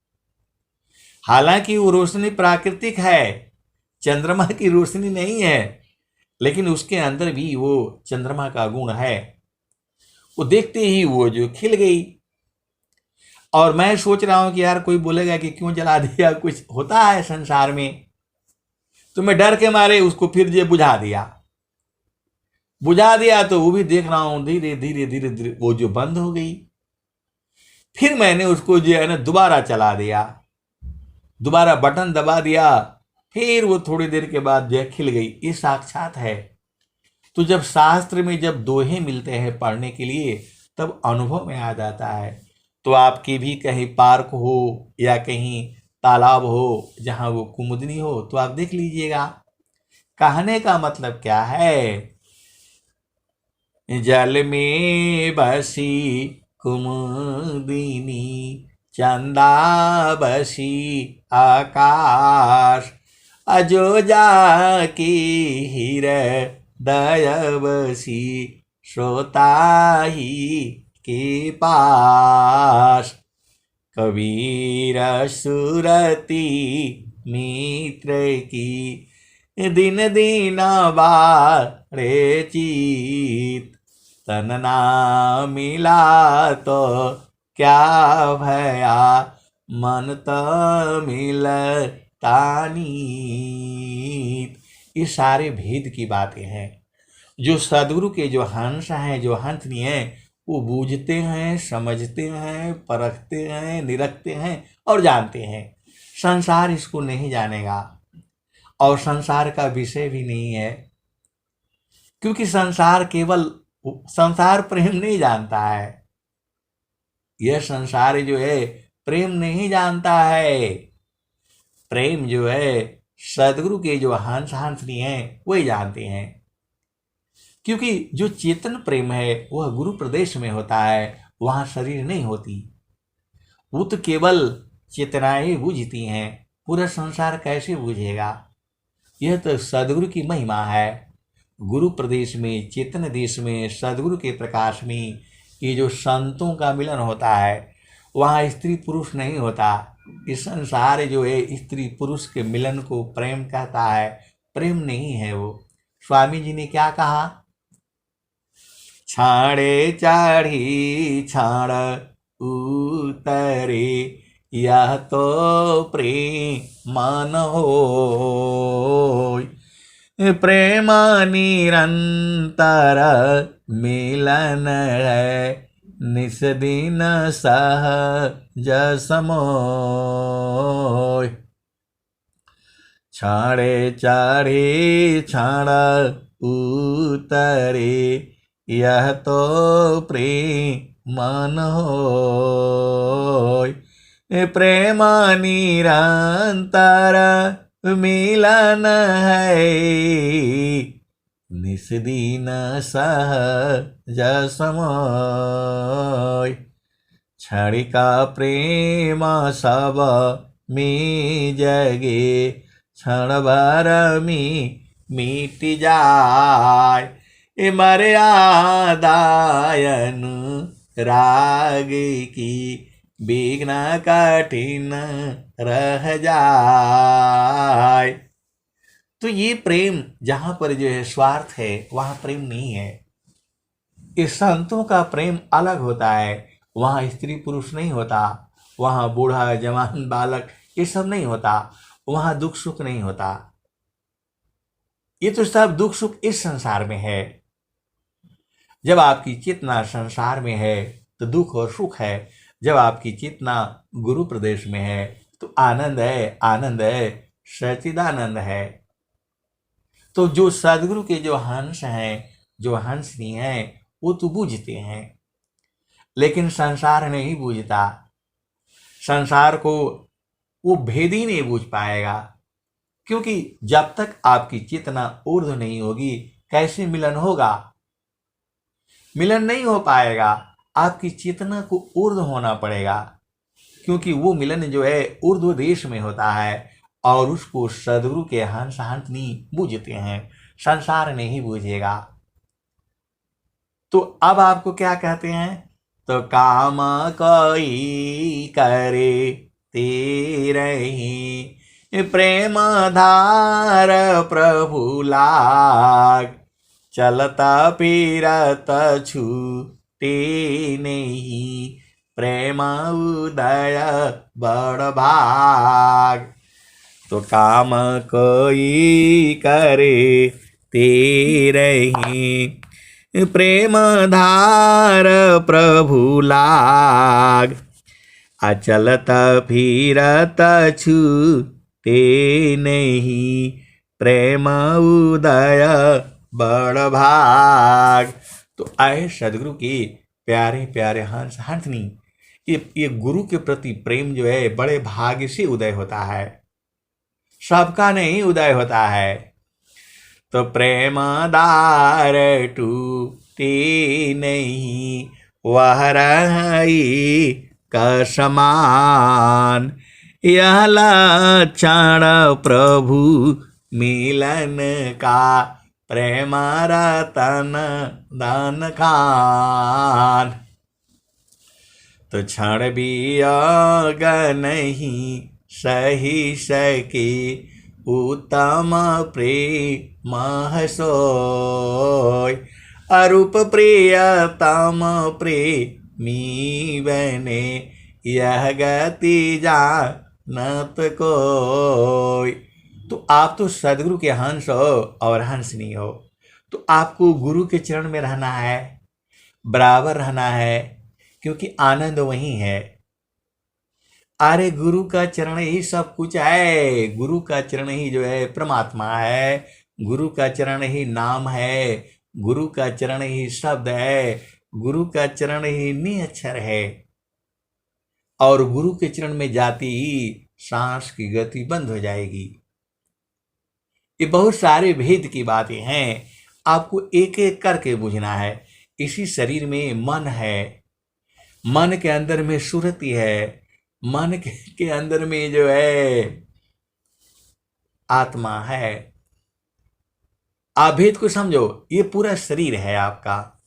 हालांकि वो रोशनी प्राकृतिक है, चंद्रमा की रोशनी नहीं है, लेकिन उसके अंदर भी वो चंद्रमा का गुण है। वो देखते ही वो जो खिल गई, और मैं सोच रहा हूं कि यार कोई बोलेगा कि क्यों जला दिया, कुछ होता है संसार में। तो मैं डर के मारे उसको फिर जो बुझा दिया। बुझा दिया तो वो भी देख रहा हूं धीरे धीरे धीरे धीरे वो जो बंद हो गई। फिर मैंने उसको जो है ना दोबारा चला दिया, दोबारा बटन दबा दिया, फिर वो थोड़ी देर के बाद जो है खिल गई। ये साक्षात है। तो जब शास्त्र में जब दोहे मिलते हैं पढ़ने के लिए, तब अनुभव में आ जाता है। तो आपकी भी कहीं पार्क हो या कहीं तालाब हो जहां वो कुमुदनी हो, तो आप देख लीजिएगा। कहने का मतलब क्या है? जल में बसी कुमुदिनी, चंदा बसी आकाश, अजो जाकी हृदय बसी, श्रोता ही के पास। कबीर सुरती मित्र की, दिन दिन बारे चीत, तन ना मिला तो क्या भया, मन तो मिलता नीत। ये सारे भेद की बातें हैं जो सदगुरु के जो हंस हैं, जो हंसनी हैं, वो बूझते हैं, समझते हैं, परखते हैं, निरखते हैं और जानते हैं। संसार इसको नहीं जानेगा, और संसार का विषय भी नहीं है, क्योंकि संसार प्रेम नहीं जानता है। यह संसार जो है प्रेम नहीं जानता है। प्रेम जो है सदगुरु के जो हंस हंसनी है वही जानते हैं। क्योंकि जो चेतन प्रेम है वह गुरु प्रदेश में होता है, वहां शरीर नहीं होती। वो तो केवल चेतनाएं बूझती हैं, पूरा संसार कैसे बूझेगा? यह तो सदगुरु की महिमा है। गुरु प्रदेश में, चेतन देश में, सदगुरु के प्रकाश में ये जो संतों का मिलन होता है, वहाँ स्त्री पुरुष नहीं होता। इस संसार जो है स्त्री पुरुष के मिलन को प्रेम कहता है, प्रेम नहीं है वो। स्वामी जी ने क्या कहा? छाड़े चाढ़ी छाड़ उतरे, यह तो प्रेम मन होय। प्रेम निरंतर मिलन है, निस दिन सहज समोय। छाड़े चाढ़े छाड़ उतरे, यह तो प्रेम मन होय। प्रेम निरंतर मिलन है, निस दिन सहज समोय। क्षणिका प्रेम सब में जगे, क्षण भर में मिट जाय। मर्यादायन राग की, विघ्न कठिन रह जाय। तो ये प्रेम जहां पर जो है स्वार्थ है वहां प्रेम नहीं है। इस संतों का प्रेम अलग होता है, वहां स्त्री पुरुष नहीं होता, वहां बूढ़ा जवान बालक ये सब नहीं होता, वहां दुख सुख नहीं होता। ये तो सब दुख सुख इस संसार में है। जब आपकी चेतना संसार में है तो दुख और सुख है, जब आपकी चेतना गुरु प्रदेश में है तो आनंद है, आनंद है, सच्चिदानंद है। तो जो सदगुरु के जो हंस हैं, जो हंसनी हैं, वो तो बूझते हैं, लेकिन संसार नहीं बूझता। संसार को वो भेद ही नहीं बूझ पाएगा, क्योंकि जब तक आपकी चेतना ऊर्ध्व नहीं होगी कैसे मिलन होगा? मिलन नहीं हो पाएगा। आपकी चेतना को ऊर्ध्व होना पड़ेगा, क्योंकि वो मिलन जो है ऊर्ध्व देश में होता है और उसको सदगुरु के हंस हंसनी बूझते हैं, संसार नहीं बूझेगा। तो अब आपको क्या कहते हैं? तो काम कोई करे तेरही, प्रेम धार प्रभु लाग, चलता फिरत छूटे नहीं, प्रेम उदय बड़ भाग। तो काम कोई करे तेरही, प्रेम धार प्रभु लाग, अचलत फिरत छूटे नहीं, प्रेम उदय बड़ भाग। तो आए सदगुरु की प्यारे प्यारे हंस हंसनी, ये गुरु के प्रति प्रेम जो है बड़े भाग्य से उदय होता है, सबका नहीं उदय होता है। तो प्रेम दार टूटे नहीं, वह रही का समान, यह लक्षण प्रभु मिलन का, प्रेम रतन दान खान। तो क्षण भी योग नहीं सही सके, उत्तम प्रेम सोय, अरूप प्रियतम प्रेमी बने, यह गति जानत कोय। तो आप तो सदगुरु के हंस हो और हंसनी हो, तो आपको गुरु के चरण में रहना है, बराबर रहना है, क्योंकि आनंद वही है। अरे गुरु का चरण ही सब कुछ है, गुरु का चरण ही जो है परमात्मा है, गुरु का चरण ही नाम है, गुरु का चरण ही शब्द है, गुरु का चरण ही निअक्षर है। और गुरु के चरण में जाती ही सांस की गति बंद हो जाएगी। ये बहुत सारे भेद की बातें हैं, आपको एक एक करके बुझना है। इसी शरीर में मन है, मन के अंदर में सुरति है, मन के अंदर में जो है आत्मा है। आप भेद को समझो, ये पूरा शरीर है आपका,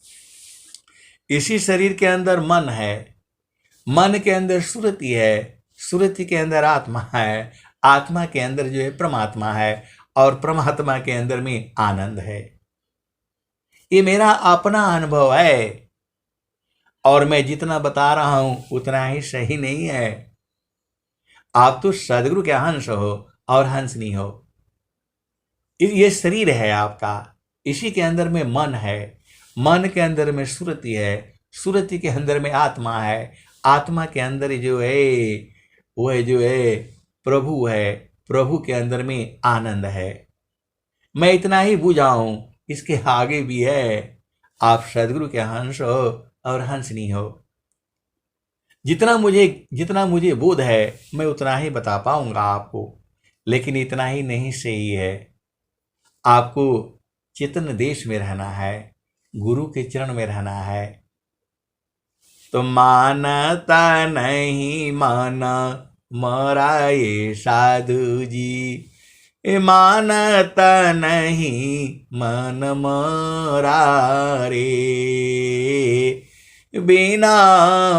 इसी शरीर के अंदर मन है, मन के अंदर सुरति है, सुरति के अंदर आत्मा है, आत्मा के अंदर जो है परमात्मा है, और परमात्मा के अंदर में आनंद है। ये मेरा अपना अनुभव है, और मैं जितना बता रहा हूं उतना ही सही नहीं है। आप तो सदगुरु के हंस हो और हंसनी हो। ये शरीर है आपका, इसी के अंदर में मन है, मन के अंदर में सुरति है, सुरति के अंदर में आत्मा है, आत्मा के अंदर जो है वो है जो है प्रभु है, प्रभु के अंदर में आनंद है। मैं इतना ही बुझाऊं, इसके आगे भी है। आप सदगुरु के हंस हो और हंसनी हो। जितना मुझे बोध है मैं उतना ही बता पाऊंगा आपको, लेकिन इतना ही नहीं सही है। आपको चेतन देश में रहना है, गुरु के चरण में रहना है। तो मानता नहीं मन मोरा ये साधु जी, मानता नहीं मन मोरा रे, बिना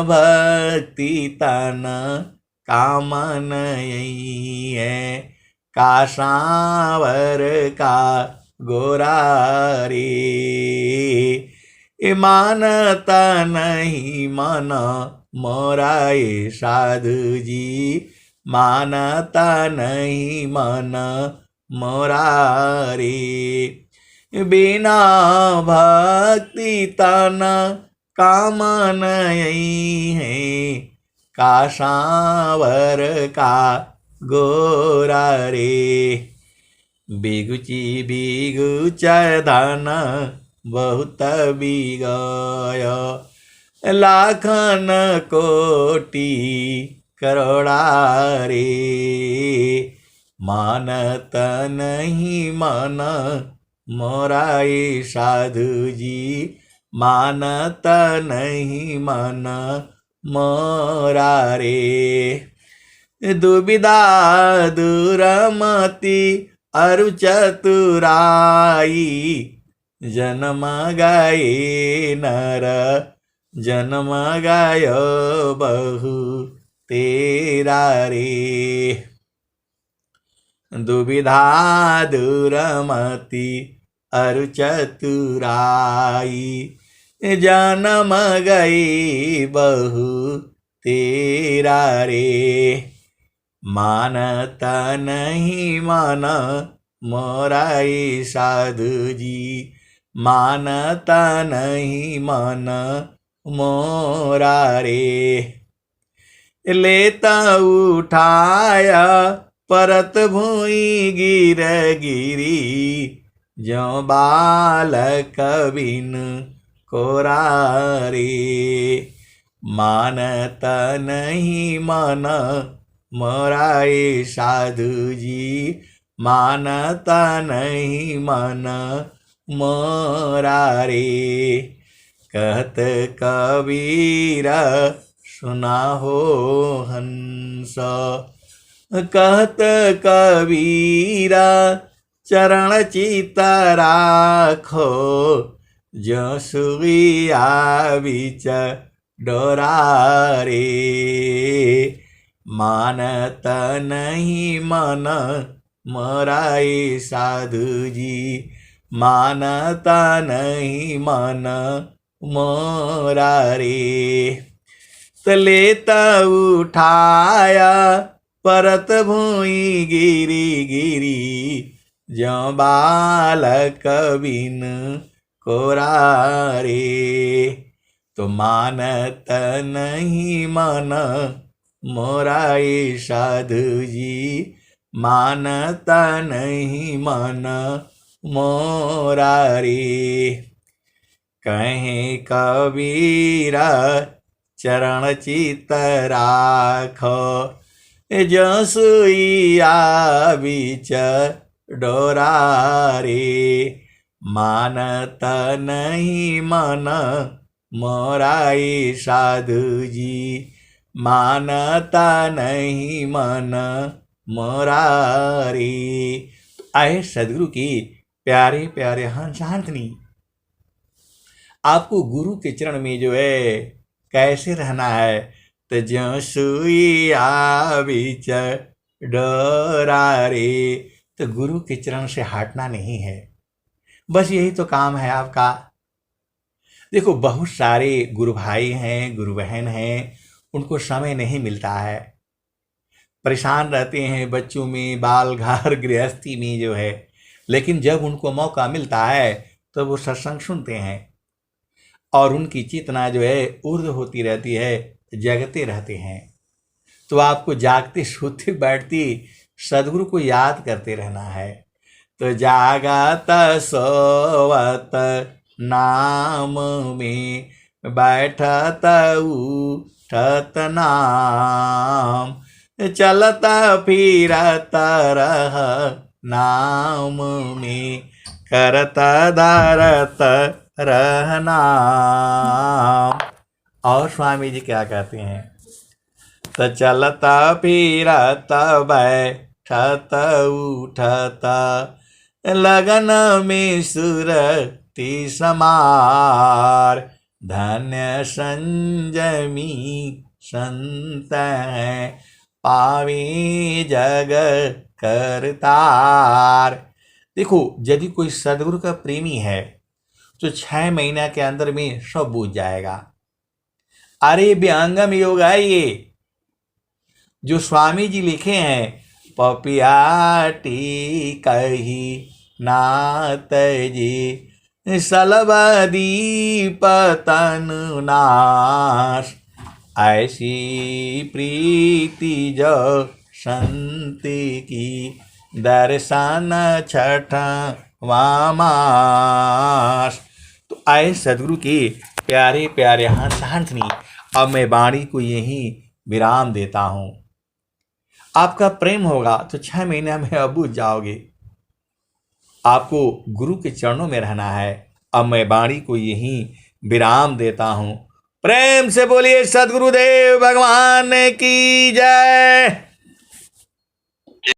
भक्ति तन काम नहीं है, का सांवर का गोरा रे। मानता नहीं मन मोरा ये साधु जी, मानता नहीं मन मोरा रे। बिना भक्ति तन काम नहीं है, का सांवर का गोरा रे। बिगुची बिगुच धन बहुत बिगय, लाखन कोटि करोड़ा रे। मानत नहीं मन मोरा ये साधु जी, मानत नहीं मन मोरा रे। दुविधा दूरमति अरु चतुराई, जन्म गए नर जन्म गयो बहु तेरा रे। दुविधा दूरमति अरु चतुराई, जन्म गई बहु तेरा रे। मानत नहीं मन मोरा ये साधु जी, मानत नहीं मन मोरा रे। लेता उठाया परत भूई गिर गिरी, ज्यों बालक बिन कोरा रे। मानत नहीं मन मोरा ये साधु जी, मानता नहीं मन मोरा रे। कहत कबीर सुना हो हंस, कहत कबीर चरण चित राखो, जो सुइया बीच डोरा रे। मानत नहीं मन मोरा ये साधु जी, मानता नहीं मन मोरा रे। लेता उठाया परत भूई गिरी गिरी, ज्यों बालक बिन कोरा रे। तो मानत नहीं मन मोरा ये साधु जी, मानता नहीं मन मोरा रे। कहे कबीरा चरण चित राखो, जो सुइया बीच डोरा रे। मानत नहीं मन मोरा ये साधु जी, मानता नहीं मन मोरा रे। आए सदगुरु की प्यारे प्यारे हंसांतनी, आपको गुरु के चरण में जो है कैसे रहना है, तो ज्यों सुइया बीच डोरा रे। तो गुरु के चरण से हटना नहीं है, बस यही तो काम है आपका। देखो बहुत सारे गुरु भाई हैं, गुरु बहन हैं, उनको समय नहीं मिलता है, परेशान रहते हैं बच्चों में, बाल घर गृहस्थी में जो है। लेकिन जब उनको मौका मिलता है तो वो सत्संग सुनते हैं और उनकी चेतना जो है ऊर्ध्व होती रहती है, जगते रहते हैं। तो आपको जागते सोते बैठती सदगुरु को याद करते रहना है। तो जागत सोवत नाम में, बैठत उठत नाम, चलता फिरत रह नाम में, करता धरत रह नाम। और स्वामी जी क्या कहते हैं, तो चलता फिरत बैठत उठत, लगन में सुरति समार, धन्य संजमी संत है, पावे जग करतार। देखो, यदि कोई सदगुरु का प्रेमी है तो 6 महीना के अंदर में सब बूझ जाएगा। अरे व्यंगम योग है ये, जो स्वामी जी लिखे हैं, पपियाटी कही नाथ जी सलबदी पतन नाश, ऐसी प्रीति जो संत की दर्शन छठ वामास। तो आए सदगुरु के प्यारे प्यारे हंसनी, अब मैं वाणी को यही विराम देता हूं। आपका प्रेम होगा तो 6 महीने में अब बुझ जाओगे। आपको गुरु के चरणों में रहना है। अब मैं वाणी को यही विराम देता हूं। प्रेम से बोलिए सदगुरुदेव भगवान की जय।